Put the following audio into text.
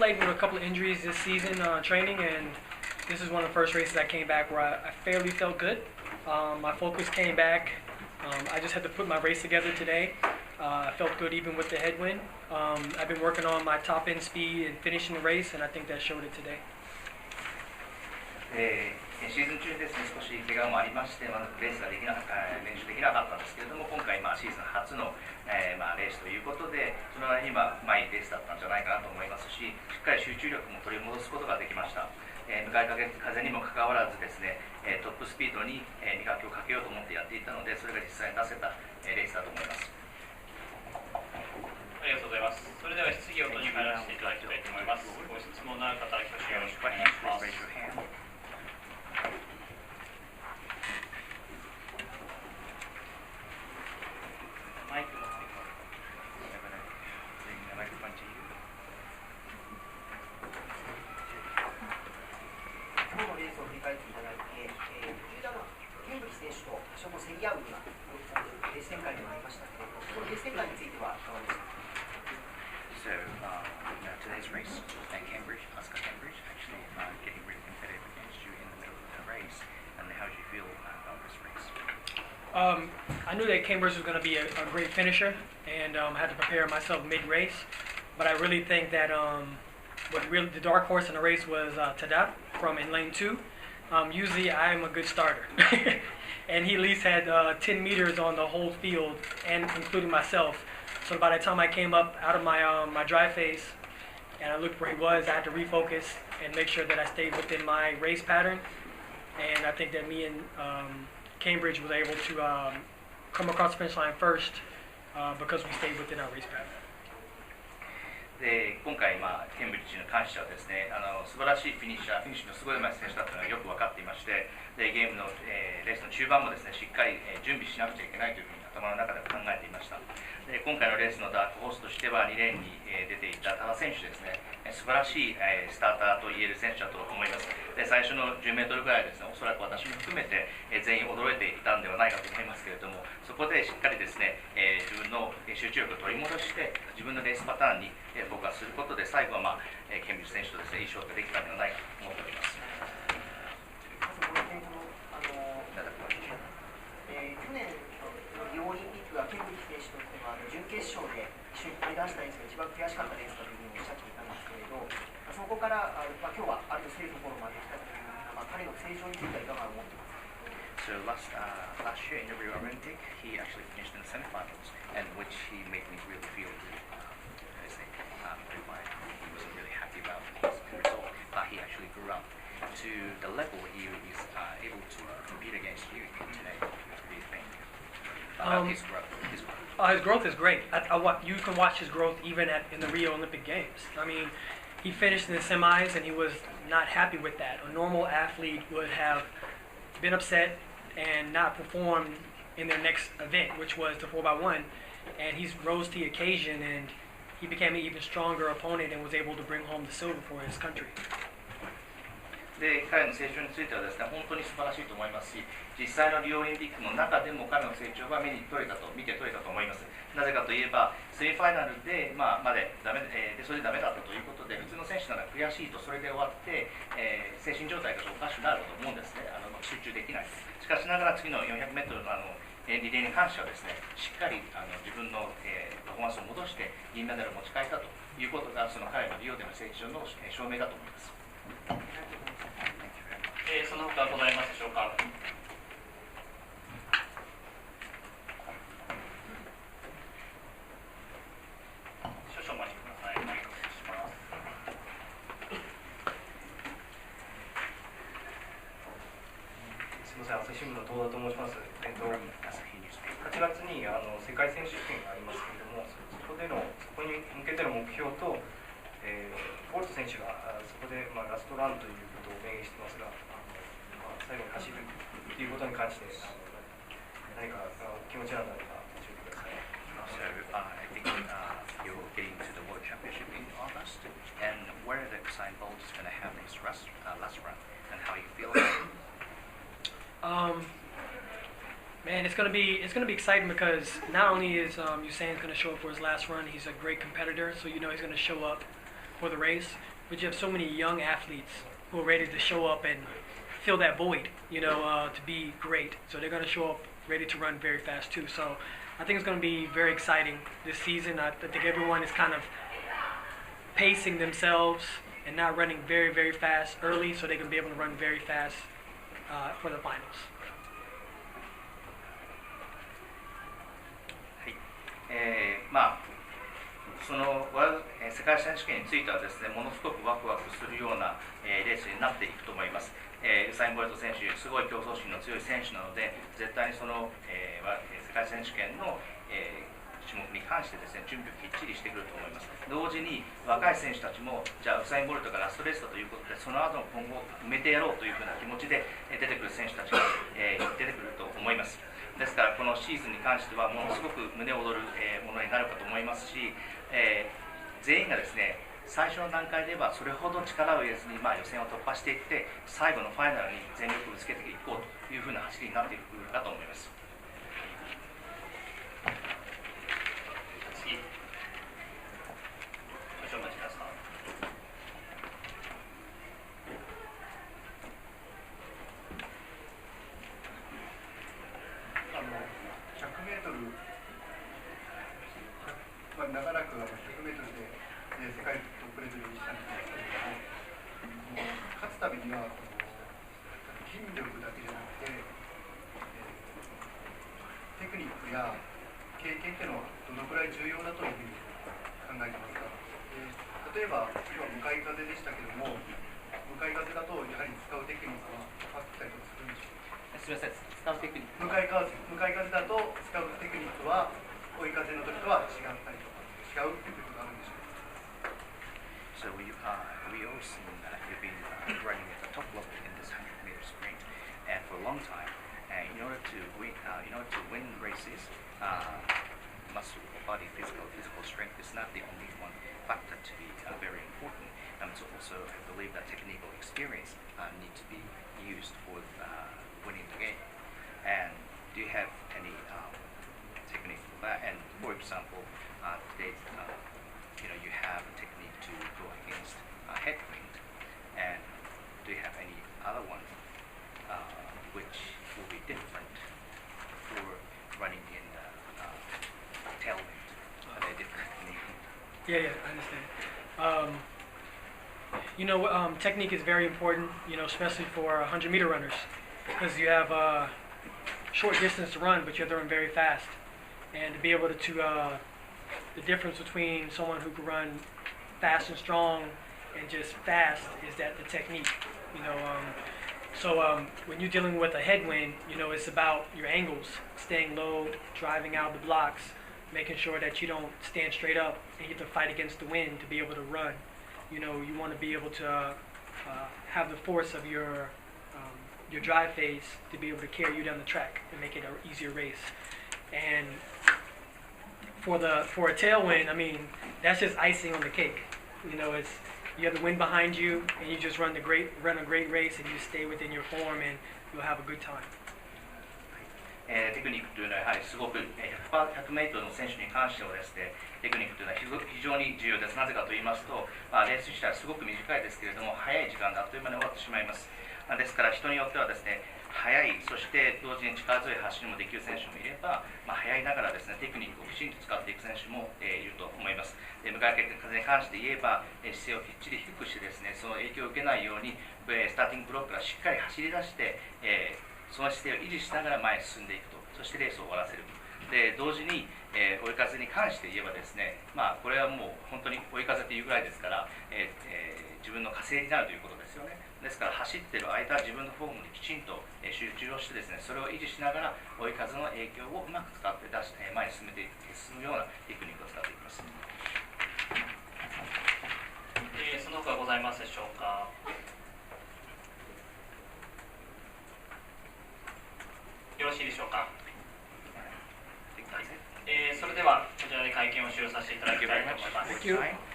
played with a couple of injuries this season training, and this is one of the first races I came back where I fairly felt good. My focus came back. I just had to put my race together today. I felt good even with the headwind. I've been working on my top end speed and finishing the race, and I think that showed it today. シーズン中にですね、少し怪我もありまして、レースが練習できなかったんですけれども、今回、シーズン初の、レースということで、その割にいいレースだったんじゃないかなと思いますし、しっかり集中力も取り戻すことができました。向かい風にもかかわらずですね、トップスピードに磨きをかけようと思ってやっていたので、それが実際に出せたレースだと思います。ありがとうございます。それでは質疑応答に入らせていただきたいと思います。ご質問のある方、挙手よろしくお願いします。マイクの今日のレースを振り返っていただいて、途中でケンブリ選手と多少競り合うようなレース展開にもありましたけれども、そのレース展開についてはいかがですか。So, today's race, Cambridge actually getting really competitive against you in the middle of the race. And how did you feel about this race? I knew that Cambridge was going to be a great finisher, and had to prepare myself mid-race. But I really think that the dark horse in the race was Tada from in lane 2. Usually I am a good starter, and he at least had 10 meters on the whole field, and including myself. So by the time I came up out of my dry phase and I looked where he was, I had to refocus and make sure that I stayed within my race pattern. And I think that me and Cambridge was able to come across the finish line first because we stayed within our race pattern. で今回、ケンブリッジに関してはですね、素晴らしいフィニッシュのすごいうまい選手だというのはよく分かっていまして、でゲームの、レースの中盤もですね、しっかり、準備しなくちゃいけないというふうに頭の中で考えていました。で今回のレースのダークホースとしては2レーンに、出ていた多田選手ですね、素晴らしい、スターターと言える選手だと思います。で最初の10メートルぐらいですね、おそらく私も含めて、全員驚いていたんではないかと思いますけれども、そこでしっかりですね、自分の集中力を取り戻して、自分のレースパターンに、僕はすることで、最後は、ケンブリッジ選手とですね、いい勝負ができたんではないかと思っております。去年のリオオリンピックはケンブリッジ選手とっては準決勝で一緒に出したレースが一番悔しかったレースだというふうにおっしゃっていたんですけれど、そこから今日はある程度競るところまで来たという、彼の成長についてはいかが思ってますか。 So last year in the Rio Olympic, he actually finished in the semifinals, and which he made me really feel very he wasn't really happy about his result, but he actually grew up to the level where he is able to compete against you today. What do you think about his growth? His growth is great. You can watch his growth even in the Rio Olympic Games. I mean, he finished in the semis and he was not happy with that. A normal athlete would have been upset and not performed in their next event, which was the 4x1, and he rose to the occasion and he became an even stronger opponent and was able to bring home the silver for his country. で彼の成長についてはですね、本当に素晴らしいと思いますし、実際のリオオリンピックの中でも彼の成長は見て取れたと思います。なぜかといえば、セミファイナルで、それでダメだったということで、普通の選手なら悔しいとそれで終わって、精神状態がおかしくなると思うんですね。集中できない。しかしながら次の400メートルのリレーに関してはですね、しっかり自分の、パフォーマンスを戻して銀メダルを持ち帰ったということが、その彼のリオでの成長の証明だと思います。その他ございますでしょうか。少々お待ちください。マイクをします。すみません、朝日新聞の東田と申します。8月に世界選手権がありますけれども、そこに向けての目標と、ボルト選手がそこで、ラストランということを明言してますが、最後に走るということに関して何か気持ちなどあれば教えてください。So I think you're getting to the World Championship in August, and where the Usain Bolt is going to have his last run, and how you feel about it. Man, it's gonna be exciting because not only is Usain's gonna show up for his last run, he's a great competitor, so you know he's gonna show up for the race. but you have so many young athletes who are ready to show up and fill that void, to be great. So they're going to show up ready to run very fast too. So I think it's going to be very exciting this season. I think everyone is kind of pacing themselves and not running very, very fast early so they can be able to run very fast for the finals. その世界選手権についてはですね、ものすごくワクワクするような、レースになっていくと思います。ウサイン・ボルト選手、すごい競争心の強い選手なので、絶対にその、世界選手権の、種目に関してですね、準備をきっちりしてくると思います。同時に若い選手たちも、じゃあウサイン・ボルトがラストレースだということで、その後の今後を埋めてやろうというふうな気持ちで出てくる選手たちが、出てくると思います。ですからこのシーズンに関してはものすごく胸躍る、ものになるかと思いますし、全員がですね、最初の段階ではそれほど力を入れずに、予選を突破していって、最後のファイナルに全力をぶつけていこうというふうな走りになっていくかと思います。次、少々お待ちください。100メートル、長らく100メートルで世界トップレベルにしたんですけれども、勝つためには筋力だけじゃなくて、テクニックや経験っていうのはどのくらい重要だというふうに考えてますか。例えば今向かい風でしたけども、向かい風だとやはり使うテクニックはあったりとかするんでしょうか。すみません、使うテクニック。向かい風だと使うテクニックは追い風の時とは違ったりとか違うっていうことがあるんでしょうか。So we all seen that you've been running at the top level in this 100-meter sprint, and for a long time. In order to win races, muscle, body, physical strength is not the only one factor to be very important. So also, I believe that technical experience need to be used for winning the game. And do you have any technique for that? And for example, today, you have a technique to go against headwind. And do you have any other one which will be different for running in tailwind? Are they different? Yeah, I understand. Technique is very important, especially for 100-meter runners, because you have a short distance to run, but you have to run very fast. And to be able to the difference between someone who can run fast and strong and just fast is that the technique, So when you're dealing with a headwind, it's about your angles, staying low, driving out the blocks, making sure that you don't stand straight up and you have to fight against the wind to be able to run. You want to be able to have the force of your drive phase to be able to carry you down the track and make it an easier race. And for a tailwind, that's just icing on the cake. You have the wind behind you, and you just run a great race, and you stay within your form, and you'll have a good time. テクニックというのはやはりすごく 100m の選手に関してはですね、テクニックというのは非常に重要です。なぜかと言いますと、レース自体はすごく短いですけれども、早い時間であっという間に終わってしまいます。ですから人によってはですね、速い、そして同時に力強い走りもできる選手もいれば、速いながらですね、テクニックをきちんと使っていく選手もいると思います。向かい風に関して言えば、姿勢をきっちり低くしてですね、その影響を受けないように、スターティングブロックからしっかり走り出して、その姿勢を維持しながら前に進んでいくと、そしてレースを終わらせると。で同時に、追い風に関して言えばですね、これはもう本当に追い風というぐらいですから、自分の加勢になるということですよね。ですから走っている間、自分のフォームにきちんと集中をしてですね、それを維持しながら追い風の影響をうまく使って出して前に進むようなテクニックを使っていきます。その他ございますでしょうか。よろしいでしょうか。それではこちらで会見を終了させていただきたいと思います。